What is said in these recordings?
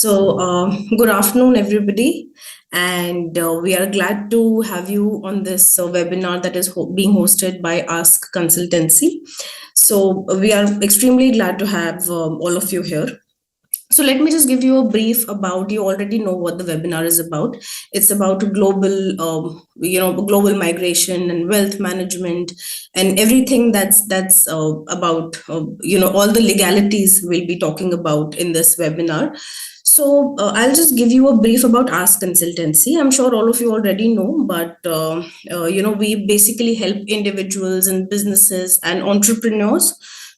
Good afternoon, everybody. And we are glad to have you on this webinar that is being hosted by Ask Consultancy. We are extremely glad to have all of you here. So let me just give you a brief about. You already know what the webinar is about. It's about global, global migration and wealth management, and everything that's about, all the legalities we'll be talking about in this webinar. I'll just give you a brief about Ask Consultancy. I'm sure all of you already know, but we basically help individuals and businesses and entrepreneurs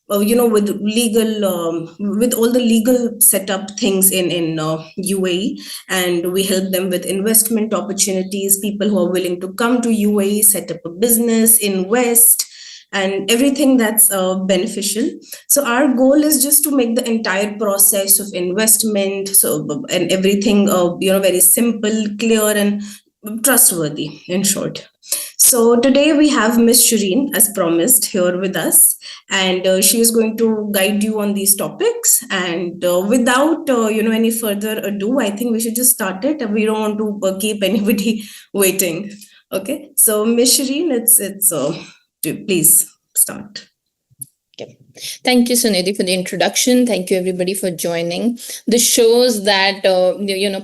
with legal with all the legal setup things in UAE, and we help them with investment opportunities, people who are willing to come to UAE, set up a business, invest, and everything that's beneficial. So our goal is just to make the entire process of investment and everything very simple, clear, and trustworthy, in short. So today we have Miss Shireen, as promised, here with us, and she is going to guide you on these topics. And without any further ado, I think we should just start it. We don't want to keep anybody waiting. Okay, so Miss Shireen, please start. Okay. Thank you, Sunidhi, for the introduction. Thank you, everybody, for joining. This shows that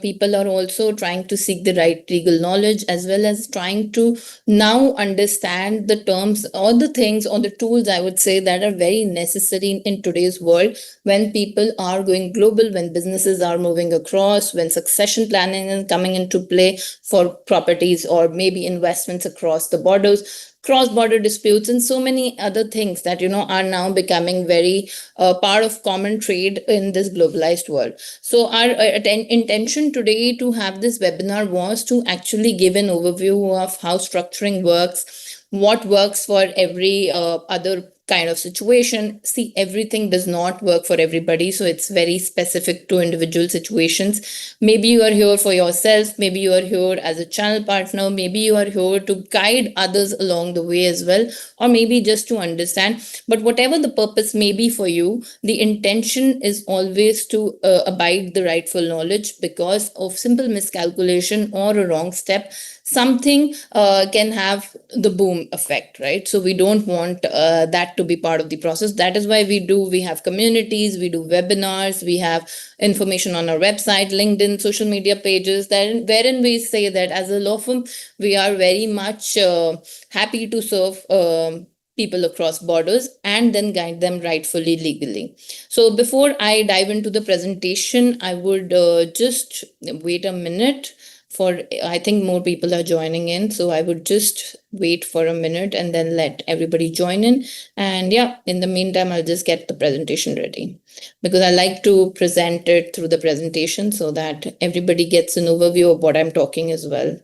people are also trying to seek the right legal knowledge, as well as trying to now understand the terms or the things or the tools, I would say, that are very necessary in today's world when people are going global, when businesses are moving across, when succession planning is coming into play for properties or maybe investments across the borders, cross-border disputes, and so many other things that are now becoming very part of common trade in this globalized world. So our intention today to have this webinar was to actually give an overview of how structuring works, what works for every other kind of situation. See, everything does not work for everybody, so it's very specific to individual situations. Maybe you are here for yourself, maybe you are here as a channel partner, maybe you are here to guide others along the way as well, or maybe just to understand. But whatever the purpose may be for you, the intention is always to abide the rightful knowledge, because of simple miscalculation or a wrong step, something can have the boom effect, right? So we don't want that to be part of the process. That is why we have communities, we do webinars, we have information on our website, LinkedIn, social media pages, wherein we say that as a law firm, we are very much happy to serve people across borders and then guide them rightfully legally. So before I dive into the presentation, I would just wait a minute. I think more people are joining in, so I would just wait for a minute and then let everybody join in. And yeah, in the meantime, I'll just get the presentation ready, because I like to present it through the presentation so that everybody gets an overview of what I'm talking as well.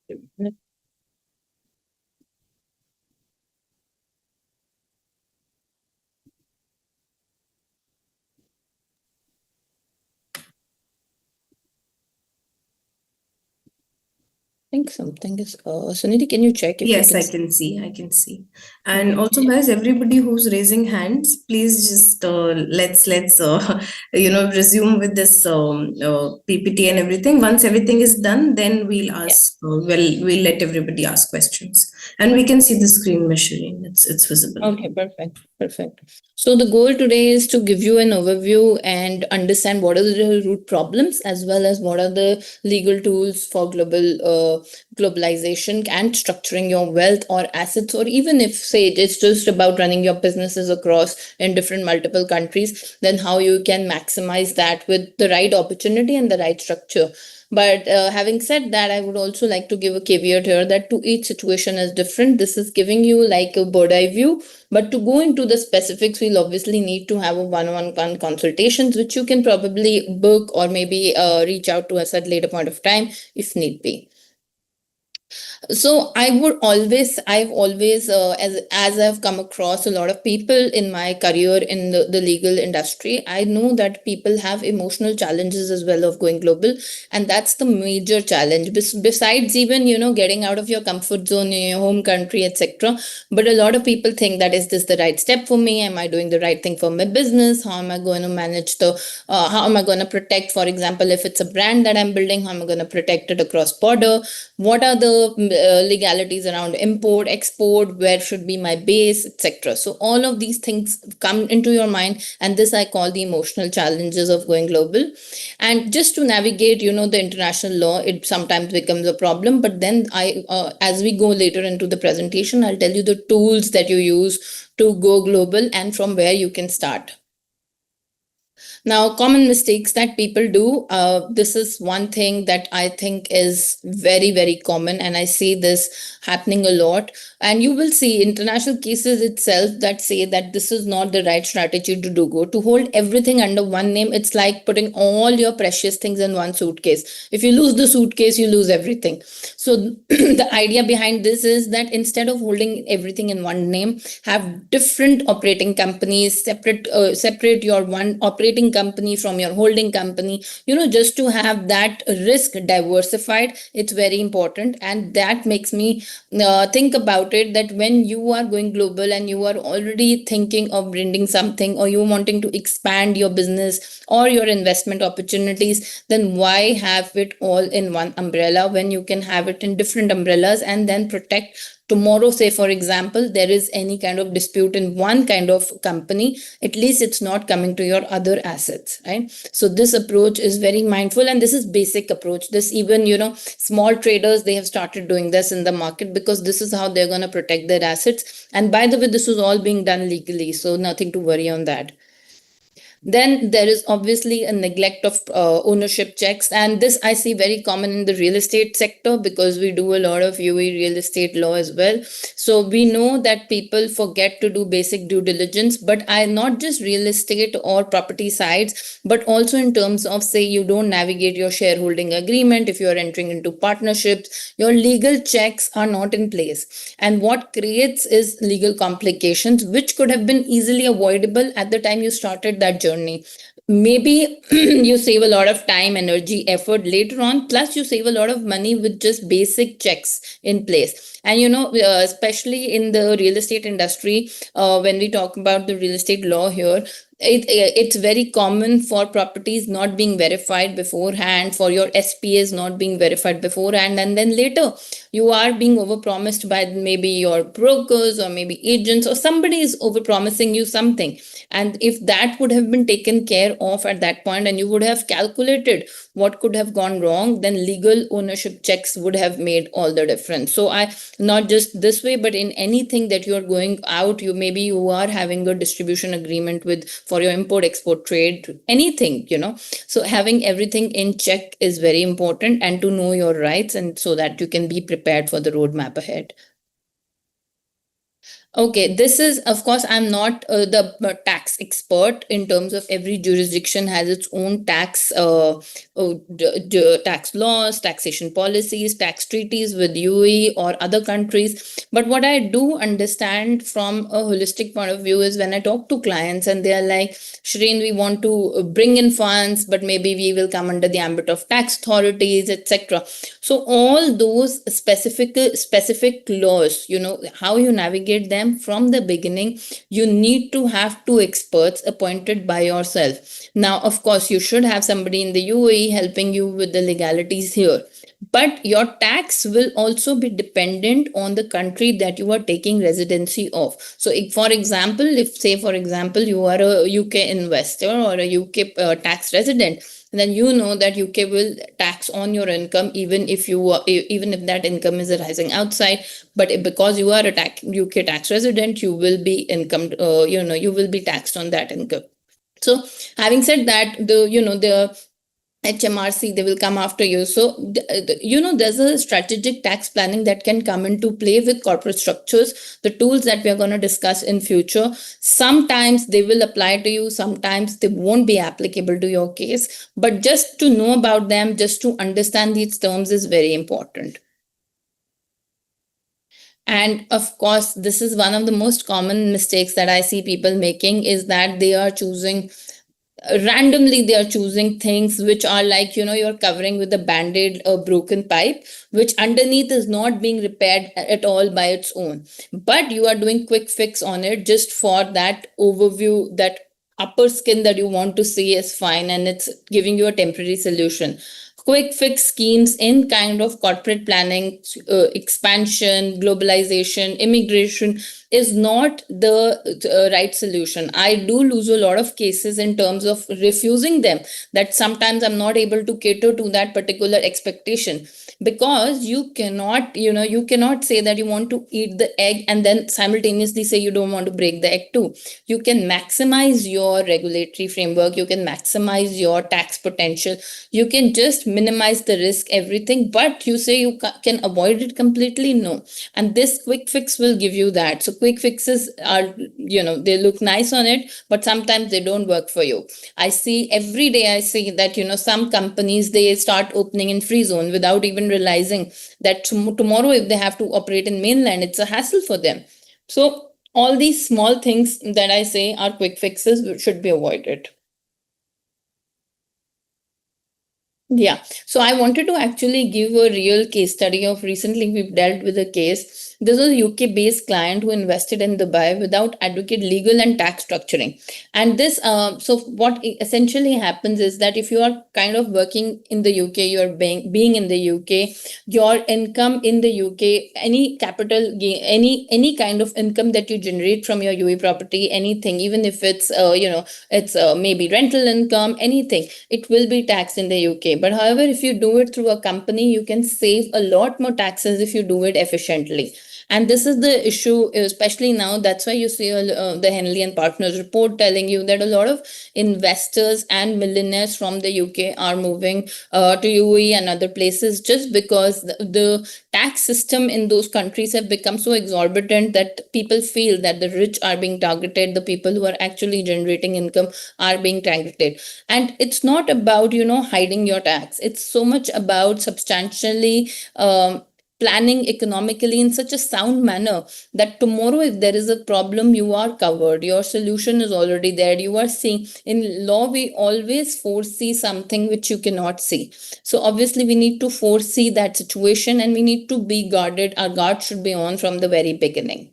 I think something is Sunidhi, can you check if Yes, you I can see. And also, guys, everybody who's raising hands, please just let's resume with this PPT and everything. Once everything is done, then we'll ask. We'll let everybody ask questions, and we can see the screen, Shireen. It's visible. Okay, perfect. So the goal today is to give you an overview and understand what are the root problems, as well as what are the legal tools for globalization and structuring your wealth or assets, or even if, say, it's just about running your businesses across in different multiple countries, then how you can maximize that with the right opportunity and the right structure. But having said that, I would also like to give a caveat here that to each situation is different. This is giving you like a bird eye view, but to go into the specifics, we'll obviously need to have a one-on-one consultations, which you can probably book or maybe reach out to us at later point of time if need be. So I've always as I've come across a lot of people in my career in the legal industry, I know that people have emotional challenges as well of going global, and that's the major challenge. Besides even getting out of your comfort zone in your home country, etc. But a lot of people think that, is this the right step for me? Am I doing the right thing for my business? How am I going to manage how am I going to protect, for example, if it's a brand that I'm building, how am I going to protect it across border? What are the legalities around import, export, where should be my base, etc. So all of these things come into your mind, and this I call the emotional challenges of going global. And just to navigate the international law, it sometimes becomes a problem, but then as we go later into the presentation, I'll tell you the tools that you use to go global and from where you can start. Now, common mistakes that people do. This is one thing that I think is very, very common, and I see this happening a lot. And you will see international cases itself that say that this is not the right strategy to do. Go to hold everything under one name. It's like putting all your precious things in one suitcase. If you lose the suitcase, you lose everything. So the idea behind this is that instead of holding everything in one name, have different operating companies, separate your one operating company from your holding company, just to have that risk diversified. It's very important, and that makes me think about it, that when you are going global and you are already thinking of branding something, or you wanting to expand your business or your investment opportunities, then why have it all in one umbrella when you can have it in different umbrellas and then protect tomorrow? Say for example, there is any kind of dispute in one kind of company, at least it's not coming to your other assets, right? So this approach is very mindful, and this is basic approach. This even small traders, they have started doing this in the market, because this is how they're going to protect their assets. And by the way, this is all being done legally, so nothing to worry on that. Then there is obviously a neglect of ownership checks, and this I see very common in the real estate sector, because we do a lot of UAE real estate law as well. So we know that people forget to do basic due diligence, but I not just real estate or property sides, but also in terms of, say, you don't navigate your shareholding agreement. If you are entering into partnerships, your legal checks are not in place, and what creates is legal complications, which could have been easily avoidable at the time you started that journey. Maybe you save a lot of time, energy, effort later on, plus you save a lot of money with just basic checks in place. And especially in the real estate industry, when we talk about the real estate law here, it's very common for properties not being verified beforehand, for your SPAs not being verified beforehand, and then later you are being overpromised by maybe your brokers or maybe agents, or somebody is overpromising you something. And if that would have been taken care of at that point, and you would have calculated what could have gone wrong, then legal ownership checks would have made all the difference. So I, not just this way, but in anything that you are going out, you are having a distribution agreement with, for your import export trade, anything, so having everything in check is very important, and to know your rights, and so that you can be prepared for the roadmap ahead. Okay, this is, of course, I'm not the tax expert in terms of every jurisdiction has its own tax tax laws, taxation policies, tax treaties with UAE or other countries. But what I do understand from a holistic point of view is when I talk to clients and they are like, Shireen, we want to bring in funds, but maybe we will come under the ambit of tax authorities, etc. So all those specific laws, how you navigate them from the beginning, you need to have two experts appointed by yourself. Now, of course, you should have somebody in the UAE helping you with the legalities here. But your tax will also be dependent on the country that you are taking residency of. So, for example, you are a UK investor or a UK tax resident, then you know that UK will tax on your income even if that income is arising outside. But because you are a UK tax resident, you will be you will be taxed on that income. So having said that, the HMRC, they will come after you. So, there's a strategic tax planning that can come into play with corporate structures, the tools that we are going to discuss in future. Sometimes they will apply to you, sometimes they won't be applicable to your case. But just to know about them, just to understand these terms is very important. And of course, this is one of the most common mistakes that I see people making, is that they are choosing randomly, they are choosing things which are like, you're covering with a band-aid, a broken pipe, which underneath is not being repaired at all by its own, but you are doing quick fix on it just for that overview, that upper skin that you want to see is fine, and it's giving you a temporary solution. Quick fix schemes in kind of corporate planning, expansion, globalization, immigration is not the right solution. I do lose a lot of cases in terms of refusing them, that sometimes I'm not able to cater to that particular expectation, because you cannot say that you want to eat the egg and then simultaneously say you don't want to break the egg too. You can maximize your regulatory framework, you can maximize your tax potential, you can just minimize the risk, everything, but you say you can avoid it completely, no. And this quick fix will give you that. So quick fixes are, they look nice on it, but sometimes they don't work for you. I see every day, I see that, some companies, they start opening in free zone without even realizing that tomorrow if they have to operate in mainland, it's a hassle for them. So all these small things that I say are quick fixes should be avoided. Yeah. So I wanted to actually give a real case study of recently we've dealt with a case. This was a UK based client who invested in Dubai without adequate legal and tax structuring. And this, so what essentially happens is that if you are kind of working in the UK, you're being in the UK, your income in the UK, any capital gain, any kind of income that you generate from your UAE property, anything, even if it's, it's maybe rental income, anything, it will be taxed in the UK. But however, if you do it through a company, you can save a lot more taxes if you do it efficiently. And this is the issue, especially now. That's why you see the Henley and Partners report telling you that a lot of investors and millionaires from the UK are moving to UAE and other places, just because the tax system in those countries have become so exorbitant that people feel that the rich are being targeted, the people who are actually generating income are being targeted. And it's not about, hiding your tax. It's so much about substantially planning economically in such a sound manner that tomorrow if there is a problem, you are covered, your solution is already there. You are seeing, in law we always foresee something which you cannot see. So obviously we need to foresee that situation, and we need to be guarded. Our guard should be on from the very beginning.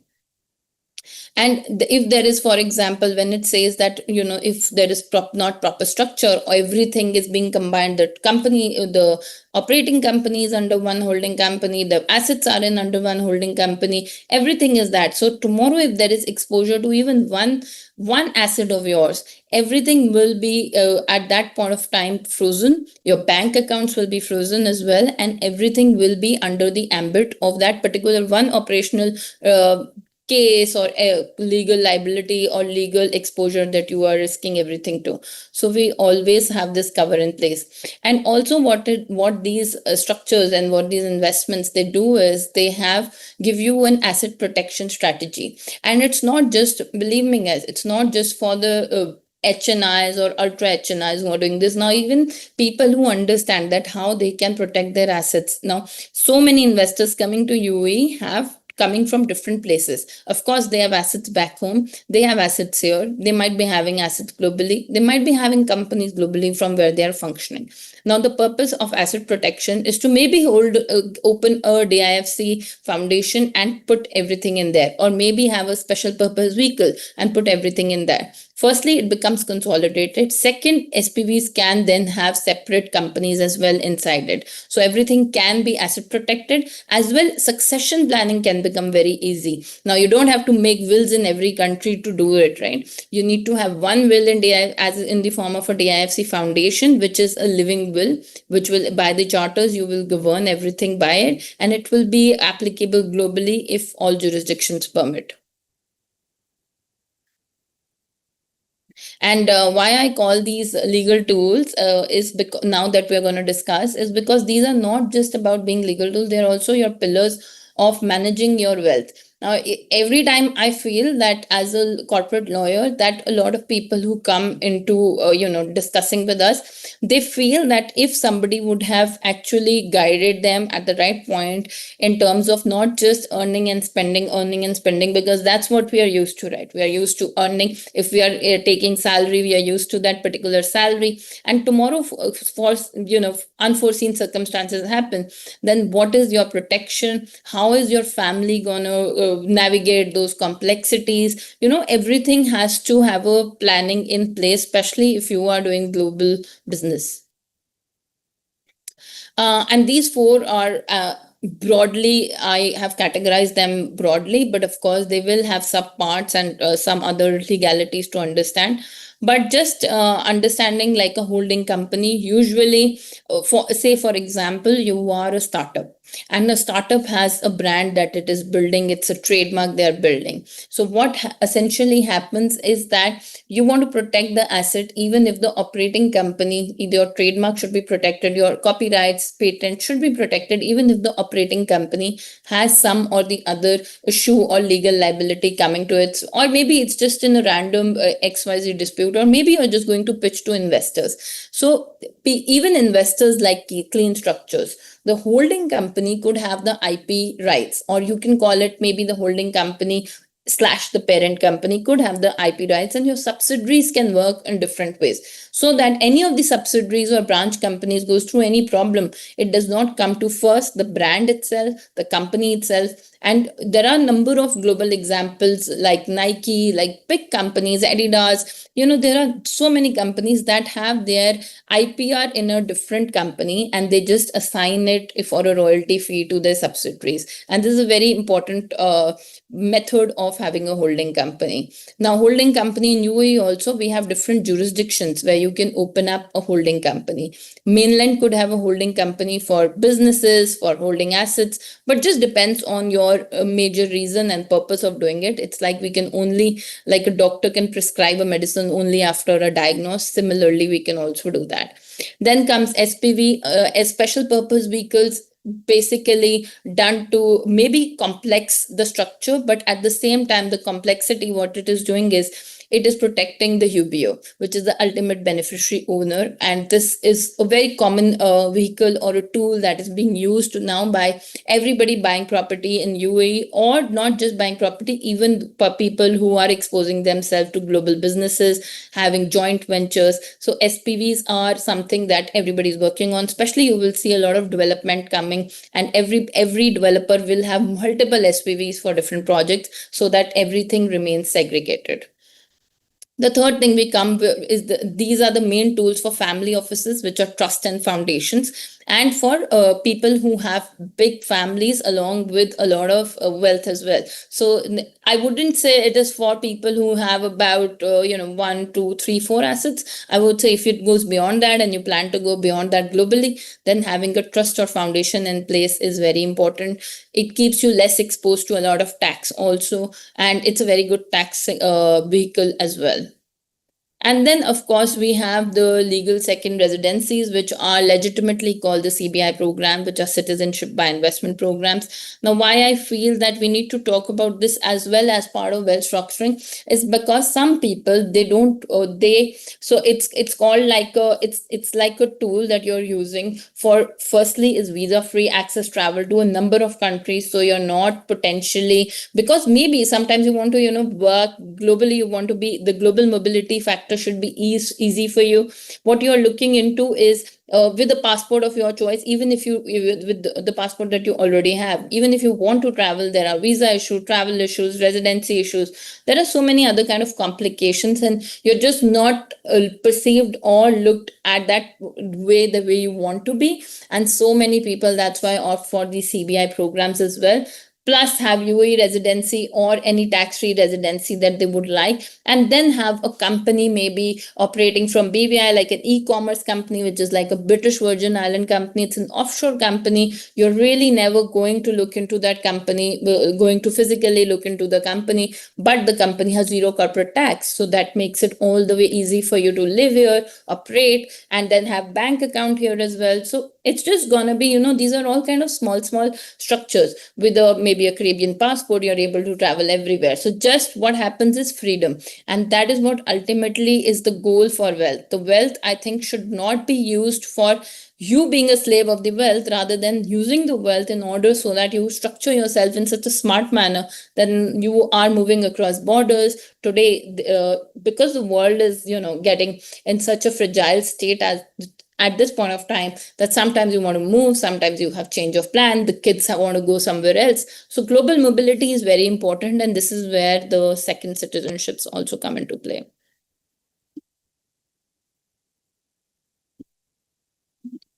And if there is, for example, when it says that, if there is not proper structure, or everything is being combined, the company, the operating company is under one holding company, the assets are in under one holding company, everything is that. So tomorrow if there is exposure to even one asset of yours, everything will be at that point of time frozen. Your bank accounts will be frozen as well, and everything will be under the ambit of that particular one operational case, or a legal liability or legal exposure that you are risking everything to. So we always have this cover in place. And also what these structures and what these investments they do is they give you an asset protection strategy. And it's not just, believe me guys, it's not just for the HNIs or ultra HNIs who are doing this. Now even people who understand that how they can protect their assets. Now so many investors coming to UAE coming from different places. Of course, they have assets back home, they have assets here, they might be having assets globally, they might be having companies globally from where they are functioning. Now, the purpose of asset protection is to maybe open a DIFC foundation and put everything in there, or maybe have a special purpose vehicle and put everything in there. Firstly, it becomes consolidated. Second, SPVs can then have separate companies as well inside it. So everything can be asset protected as well. Succession planning can become very easy. Now, you don't have to make wills in every country to do it, right? You need to have one will as in the form of a DIFC foundation, which is a living will, which will, by the charters, you will govern everything by it, and it will be applicable globally if all jurisdictions permit. And why I call these legal tools is because now that we're going to discuss is because these are not just about being legal tools, they're also your pillars of managing your wealth. Now, every time I feel that as a corporate lawyer, that a lot of people who come into discussing with us, they feel that if somebody would have actually guided them at the right point in terms of not just earning and spending, because that's what we are used to, right? We are used to earning. If we are taking salary, we are used to that particular salary, and tomorrow for unforeseen circumstances happen, then what is your protection? How is your family gonna navigate those complexities? Everything has to have a planning in place, especially if you are doing global business. And these four are broadly, I have categorized them broadly, but of course, they will have subparts and some other legalities to understand. But just understanding like a holding company, usually, for example, you are a startup, and a startup has a brand that it is building, it's a trademark they are building. So, what essentially happens is that you want to protect the asset, even if the operating company, your trademark should be protected, your copyrights, patent should be protected, even if the operating company has some or the other issue or legal liability coming to it, or maybe it's just in a random XYZ dispute, or maybe you're just going to pitch to investors. So, even investors like clean structures, the holding company could have the IP rights, or you can call it maybe the holding company slash the parent company could have the IP rights, and your subsidiaries can work in different ways, so that any of the subsidiaries or branch companies goes through any problem, it does not come to first the brand itself, the company itself. And there are a number of global examples like Nike, like big companies, Adidas. There are so many companies that have their IPR in a different company, and they just assign it for a royalty fee to their subsidiaries. And this is a very important method of having a holding company. Now, holding company in UAE also, we have different jurisdictions where you can open up a holding company. Mainland could have a holding company for businesses, for holding assets, but just depends on your major reason and purpose of doing it. It's like we can only, like a doctor can prescribe a medicine only after a diagnosis. Similarly, we can also do that. Then comes SPV, as special purpose vehicles, basically done to maybe complex the structure, but at the same time, the complexity, what it is doing is it is protecting the UBO, which is the ultimate beneficiary owner. And this is a very common vehicle or a tool that is being used now by everybody buying property in UAE, or not just buying property, even people who are exposing themselves to global businesses, having joint ventures. So SPVs are something that everybody is working on. Especially, you will see a lot of development coming, and every developer will have multiple SPVs for different projects, so that everything remains segregated. The third thing we come is these are the main tools for family offices, which are trust and foundations, and for people who have big families along with a lot of wealth as well. So I wouldn't say it is for people who have about 1, 2, 3, 4 assets. I would say if it goes beyond that and you plan to go beyond that globally, then having a trust or foundation in place is very important. It keeps you less exposed to a lot of tax also, and it's a very good tax vehicle as well. And then, of course, we have the legal second residencies, which are legitimately called the CBI program, which are citizenship by investment programs. Now, why I feel that we need to talk about this as well as part of wealth structuring is because some people, they don't, so it's called like it's like a tool that you're using for, firstly, is visa free access travel to a number of countries. So you're not potentially, because maybe sometimes you want to, work globally, you want to be, the global mobility factor should be easy for you. What you're looking into is with the passport of your choice, even if you with the passport that you already have, even if you want to travel, there are visa issues, travel issues, residency issues. There are so many other kind of complications, and you're just not perceived or looked at that way, the way you want to be. And so many people, that's why opt for the CBI programs as well. plus have UAE residency or any tax-free residency that they would like, and then have a company maybe operating from BVI, like an e-commerce company, which is like a British Virgin Island company. It's an offshore company. You're really never going to look into that company, going to physically look into the company, but the company has zero corporate tax. So that makes it all the way easy for you to live here, operate, and then have bank account here as well. So it's just gonna be, these are all kind of small structures. With maybe a Caribbean passport, you're able to travel everywhere. So just what happens is freedom, and that is what ultimately is the goal for wealth. The wealth, I think, should not be used for you being a slave of the wealth, rather than using the wealth in order so that you structure yourself in such a smart manner that you are moving across borders today, because the world is getting in such a fragile state at this point of time, that sometimes you want to move, sometimes you have change of plan, the kids want to go somewhere else. So global mobility is very important, and this is where the second citizenships also come into play.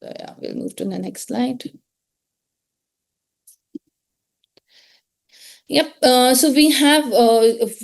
So yeah, we'll move to the next slide. Yep. So we have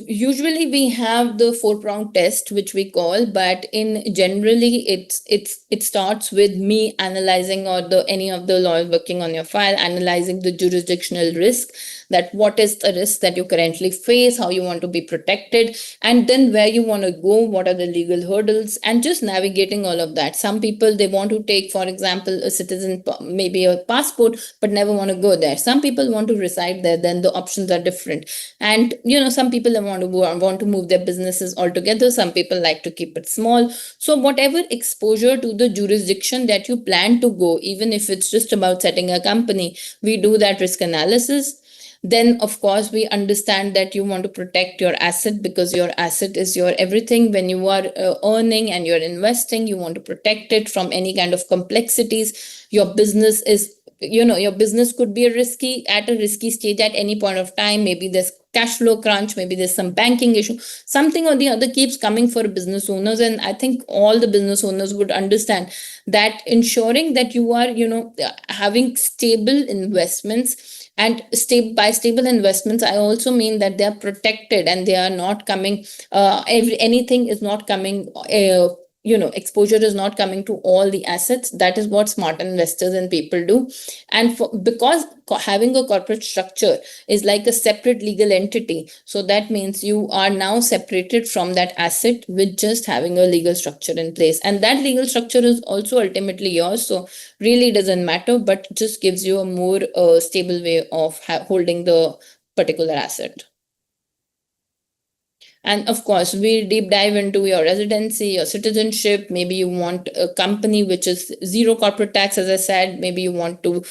usually we have the 4-prong test, which we call, but in generally it starts with me analyzing, or any of the lawyers working on your file analyzing the jurisdictional risk, that what is the risk that you currently face, how you want to be protected, and then where you want to go, what are the legal hurdles, and just navigating all of that. Some people, they want to take, for example, a citizen, maybe a passport, but never want to go there. Some people want to reside there, then the options are different. And some people want to move their businesses altogether. Some people like to keep it small. So whatever exposure to the jurisdiction that you plan to go, even if it's just about setting a company, we do that risk analysis. Then of course we understand that you want to protect your asset, because your asset is your everything. When you are earning and you're investing, you want to protect it from any kind of complexities. Your business is, your business could be at a risky stage at any point of time. Maybe there's cash flow crunch, maybe there's some banking issue, something or the other keeps coming for business owners. And I think all the business owners would understand that ensuring that you are having stable investments. And by stable investments, I also mean that they are protected and they are not coming, anything is not coming, exposure is not coming to all the assets. That is what smart investors and people do. And because having a corporate structure is like a separate legal entity, so that means you are now separated from that asset with just having a legal structure in place, and that legal structure is also ultimately yours. So really doesn't matter, but just gives you a more stable way of holding the particular asset. And of course, we deep dive into your residency, your citizenship. Maybe you want a company which is zero corporate tax, as I said. Maybe you want to,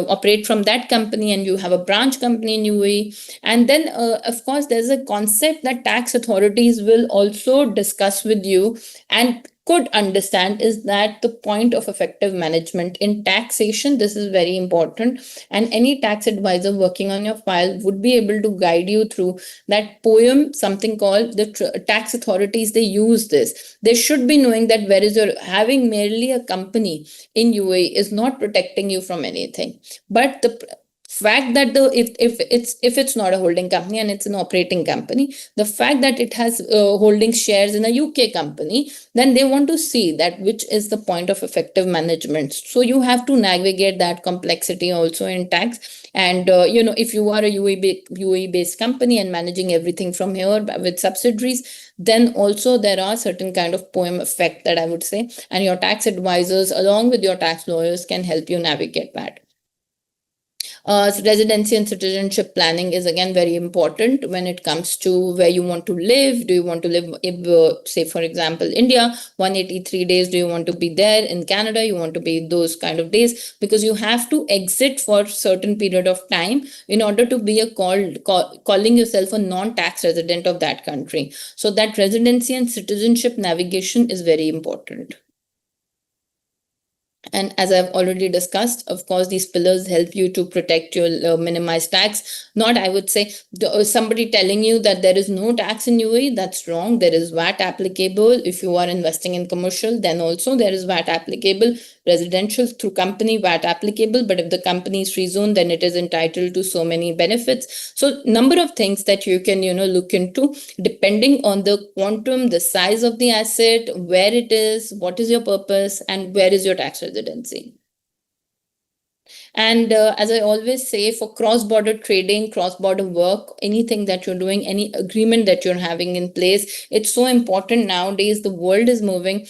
operate from that company and you have a branch company in UAE. And then, of course, there's a concept that tax authorities will also discuss with you and could understand, is that the point of effective management in taxation. This is very important, and any tax advisor working on your file would be able to guide you through that poem, something called the tax authorities. They use this. They should be knowing that having merely a company in UAE is not protecting you from anything, but the fact that if it's not a holding company and it's an operating company, the fact that it has holding shares in a UK company, then they want to see that which is the point of effective management. So you have to navigate that complexity also in tax. And if you are a UAE based company and managing everything from here with subsidiaries, then also there are certain kind of poem effect, that I would say, and your tax advisors along with your tax lawyers can help you navigate that. Residency and citizenship planning is again very important when it comes to where you want to live. Do you want to live, say for example, India, 183 days? Do you want to be there? In Canada, you want to be those kind of days, because you have to exit for a certain period of time in order to be calling yourself a non-tax resident of that country. So that residency and citizenship navigation is very important. And as I've already discussed, of course, these pillars help you to protect your minimize tax. Not, I would say, somebody telling you that there is no tax in UAE, that's wrong. There is VAT applicable. If you are investing in commercial, then also there is VAT applicable. Residential through company, VAT applicable. But if the company is free zone, then it is entitled to so many benefits. So number of things that you can, look into depending on the quantum, the size of the asset, where it is, what is your purpose, and where is your tax residency. And as I always say, for cross-border trading, cross-border work, anything that you're doing, any agreement that you're having in place, it's so important nowadays. The world is moving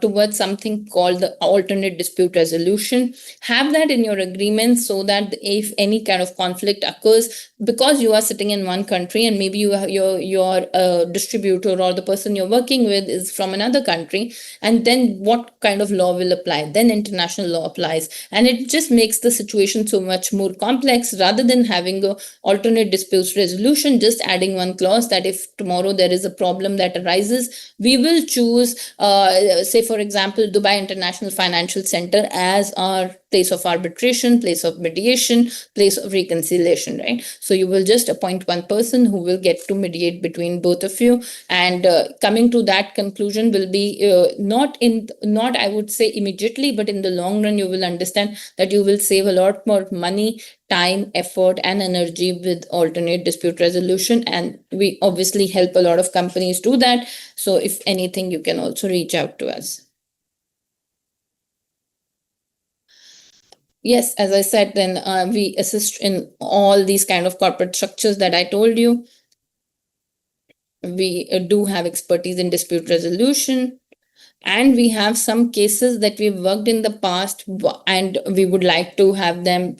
towards something called the alternate dispute resolution. Have that in your agreement so that if any kind of conflict occurs, because you are sitting in one country and maybe your distributor or the person you're working with is from another country, and then what kind of law will apply? Then international law applies, and it just makes the situation so much more complex. Rather than having a alternate dispute resolution, just adding one clause that if tomorrow there is a problem that arises, we will choose, say for example, Dubai International Financial Center as our place of arbitration, place of mediation, place of reconciliation, right? So you will just appoint one person who will get to mediate between both of you, and coming to that conclusion will be not I would say immediately, but in the long run you will understand that you will save a lot more money, time, effort, and energy with alternate dispute resolution. And we obviously help a lot of companies do that. So if anything, you can also reach out to us. Yes, as I said, then we assist in all these kind of corporate structures that I told you. We do have expertise in dispute resolution, and we have some cases that we've worked in the past, and we would like to have them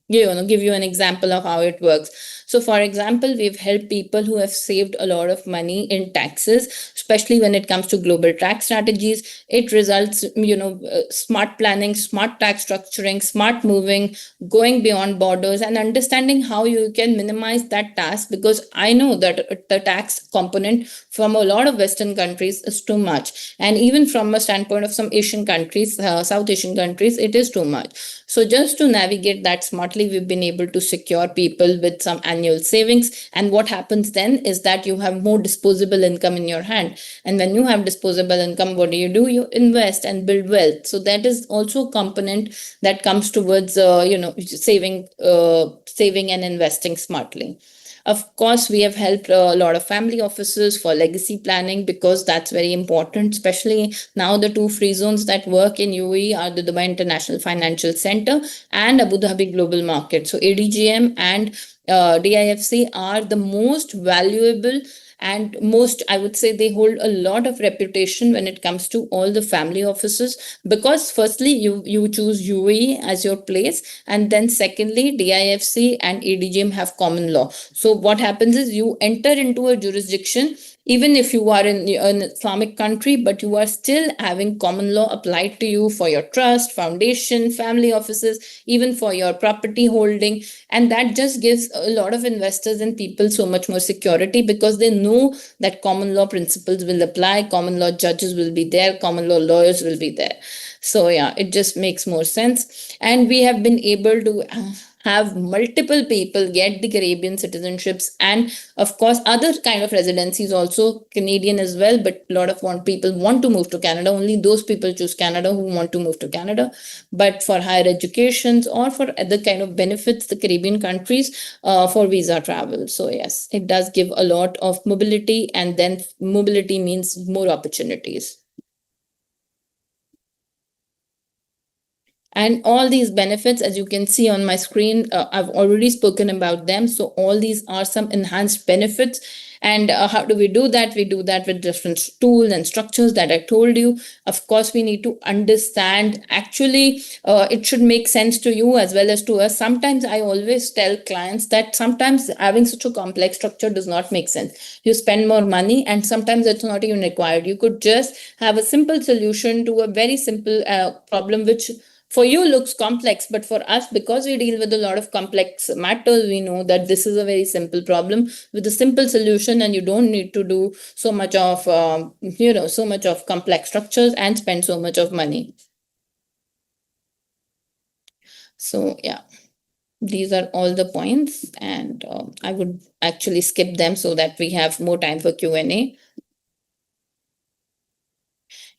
give you an example of how it works. So for example, we've helped people who have saved a lot of money in taxes, especially when it comes to global tax strategies. It results, smart planning, smart tax structuring, smart moving, going beyond borders, and understanding how you can minimize that tax, because I know that the tax component from a lot of Western countries is too much, and even from a standpoint of some Asian countries, South Asian countries, it is too much. So just to navigate that smartly, we've been able to secure people with some annual savings. And what happens then is that you have more disposable income in your hand. And when you have disposable income, what do? You invest and build wealth. So that is also a component that comes towards, saving and investing smartly. Of course, we have helped a lot of family offices for legacy planning, because that's very important, especially now the two free zones that work in UAE are the Dubai International Financial Center and Abu Dhabi Global Market. So ADGM and DIFC are the most valuable and most, I would say, they hold a lot of reputation when it comes to all the family offices, because firstly you choose UAE as your place, and then secondly DIFC and ADGM have common law. So what happens is you enter into a jurisdiction, even if you are in an Islamic country, but you are still having common law applied to you for your trust, foundation, family offices, even for your property holding. And that just gives a lot of investors and people so much more security, because they know that common law principles will apply, common law judges will be there, common law lawyers will be there. So yeah, it just makes more sense. And we have been able to have multiple people get the Caribbean citizenships, and of course other kind of residencies also, Canadian as well, but a lot of people want to move to Canada. Only those people choose Canada who want to move to Canada. But for higher educations or for other kind of benefits, the Caribbean countries for visa travel. So yes, it does give a lot of mobility, and then mobility means more opportunities. And all these benefits, as you can see on my screen, I've already spoken about them. So all these are some enhanced benefits. And how do we do that? We do that with different tools and structures that I told you. Of course, we need to understand, actually, it should make sense to you as well as to us. Sometimes I always tell clients that sometimes having such a complex structure does not make sense. You spend more money, and sometimes it's not even required. You could just have a simple solution to a very simple problem, which for you looks complex, but for us, because we deal with a lot of complex matters, we know that this is a very simple problem with a simple solution, and you don't need to do so much of so much of complex structures and spend so much of money. So yeah, these are all the points, and I would actually skip them so that we have more time for Q&A.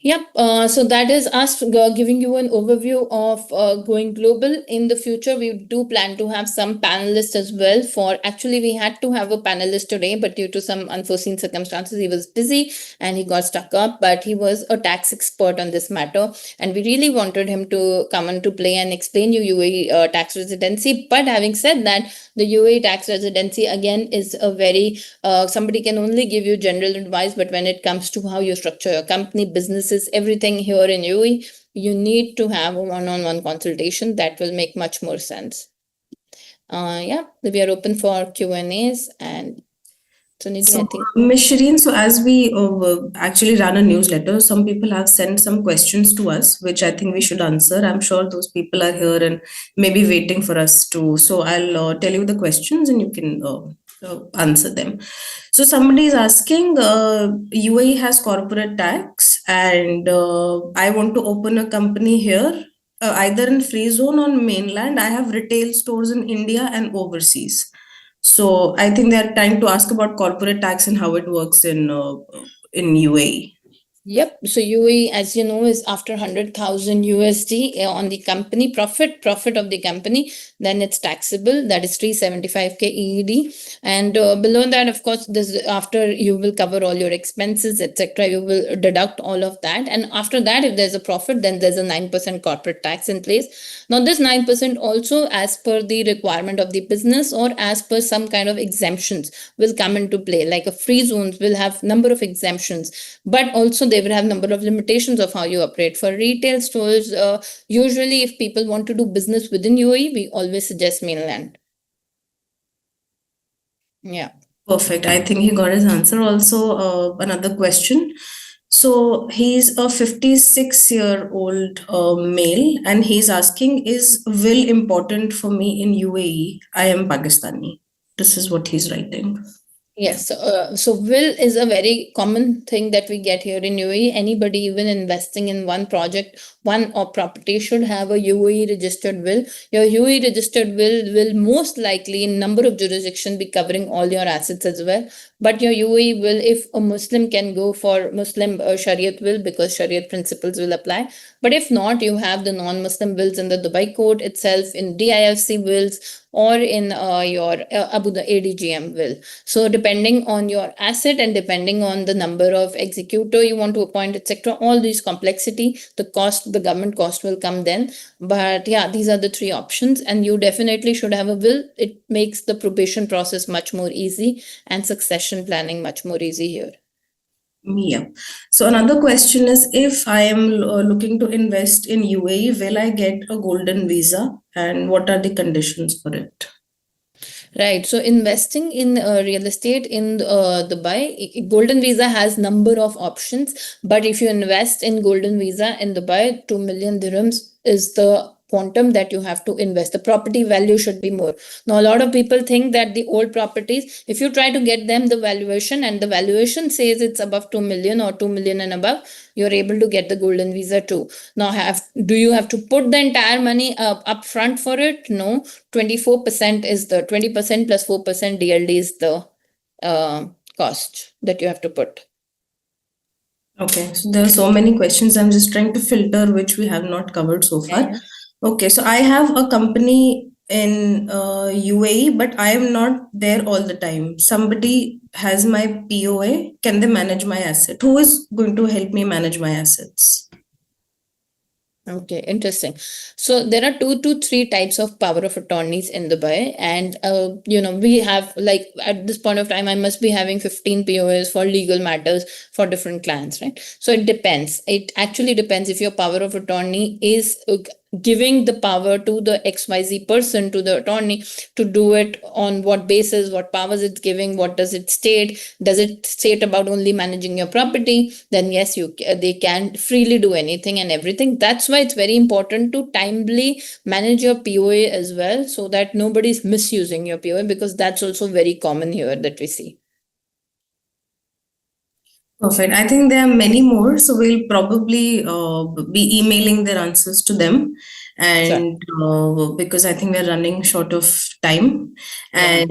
Yep. So that is us giving you an overview of going global. In the future, we do plan to have some panelists as well. Actually, we had to have a panelist today, but due to some unforeseen circumstances, he was busy and he got stuck up. But he was a tax expert on this matter, and we really wanted him to come into play and explain you UAE tax residency. But having said that, the UAE tax residency again is a very somebody can only give you general advice, but when it comes to how you structure your company, businesses, everything here in UAE, you need to have a one-on-one consultation. That will make much more sense. Yeah, we are open for Q&As, and Sunidhi, I think. Ms. Shireen, so as we actually ran a newsletter, some people have sent some questions to us, which I think we should answer. I'm sure those people are here and maybe waiting for us to. So I'll tell you the questions and you can answer them. So somebody is asking, UAE has corporate tax and I want to open a company here, either in free zone or mainland. I have retail stores in India and overseas. So I think they're trying to ask about corporate tax and how it works in UAE. Yep. So UAE, as you know, is after 100,000 USD on the company profit of the company, then it's taxable. That is 375K EED. And below that, of course, this after you will cover all your expenses, etc. You will deduct all of that. And after that, if there's a profit, then there's a 9% corporate tax in place. Now, this 9% also, as per the requirement of the business or as per some kind of exemptions, will come into play. Like a free zones will have number of exemptions, but also they will have number of limitations of how you operate. For retail stores, usually if people want to do business within UAE, we always suggest mainland. Yeah. Perfect. I think he got his answer. Also, another question. So he's a 56-year-old male, and he's asking, is will important for me in UAE? I am Pakistani. This is what he's writing. Yes, so will is a very common thing that we get here in UAE. Anybody even investing in one project, one or property should have a UAE registered will. Your UAE registered will most likely in number of jurisdictions be covering all your assets as well. But your UAE will, if a Muslim can go for Muslim Shariat will because Shariat principles will apply. But if not, you have the non-Muslim wills in the Dubai court itself, in DIFC wills, or in your Abu Dhabi ADGM will. So depending on your asset and depending on the number of executor you want to appoint, etc., all these complexity, the cost, the government cost will come then. But yeah, these are the three options, and you definitely should have a will. It makes the probation process much more easy and succession planning much more easy here. Yeah. So another question is, if I am looking to invest in UAE, will I get a golden visa, and what are the conditions for it? Right. So investing in real estate in Dubai, Golden Visa has number of options. But if you invest in Golden Visa in Dubai, 2 million dirhams is the quantum that you have to invest. The property value should be more. Now, a lot of people think that the old properties, if you try to get them the valuation and the valuation says it's above 2 million or 2 million and above, you're able to get the Golden Visa too. Now, do you have to put the entire money up front for it? No. 24% is the 20% plus 4% DLD is the cost that you have to put. Okay, so there are so many questions. I'm just trying to filter which we have not covered so far. Yeah. Okay, so I have a company in UAE, but I am not there all the time. Somebody has my POA. Can they manage my asset? Who is going to help me manage my assets? Okay, interesting. So there are 2 to 3 types of power of attorneys in Dubai, and we have, like, at this point of time, I must be having 15 POAs for legal matters for different clients, right? So it depends. It actually depends if your power of attorney is giving the power to the XYZ person, to the attorney, to do it on what basis, what powers it's giving, what does it state? Does it state about only managing your property? Then yes, they can freely do anything and everything. That's why it's very important to timely manage your POA as well, so that nobody's misusing your POA, because that's also very common here that we see. Perfect. I think there are many more, so we'll probably be emailing their answers to them, Sure. and because I think we're running short of time, Yeah. and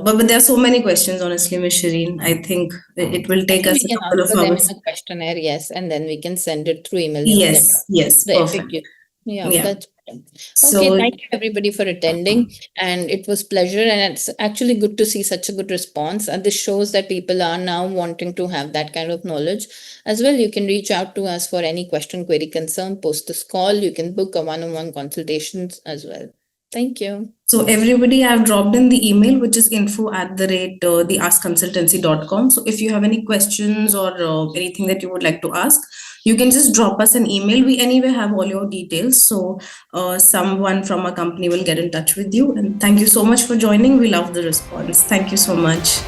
but there are so many questions, honestly, Ms. Shireen. I think it will I take think us we a can couple of answer them in hours. a questionnaire, yes, and then we can send it through email newsletter. Yes, yes, The perfect. FAQ. Yeah, Yeah. that's better. Okay, So thank you everybody for attending, and it was pleasure, and it's actually good to see such a good response. And this shows that people are now wanting to have that kind of knowledge as well. You can reach out to us for any question, query, concern, post this call. You can book a one-on-one consultations as well. Thank you. So everybody, I've dropped in the email, which is info@the theaskconsultancy.com. So if you have any questions or anything that you would like to ask, you can just drop us an email. We anyway have all your details. So someone from our company will get in touch with you. And thank you so much for joining. We love the response. Thank you so much.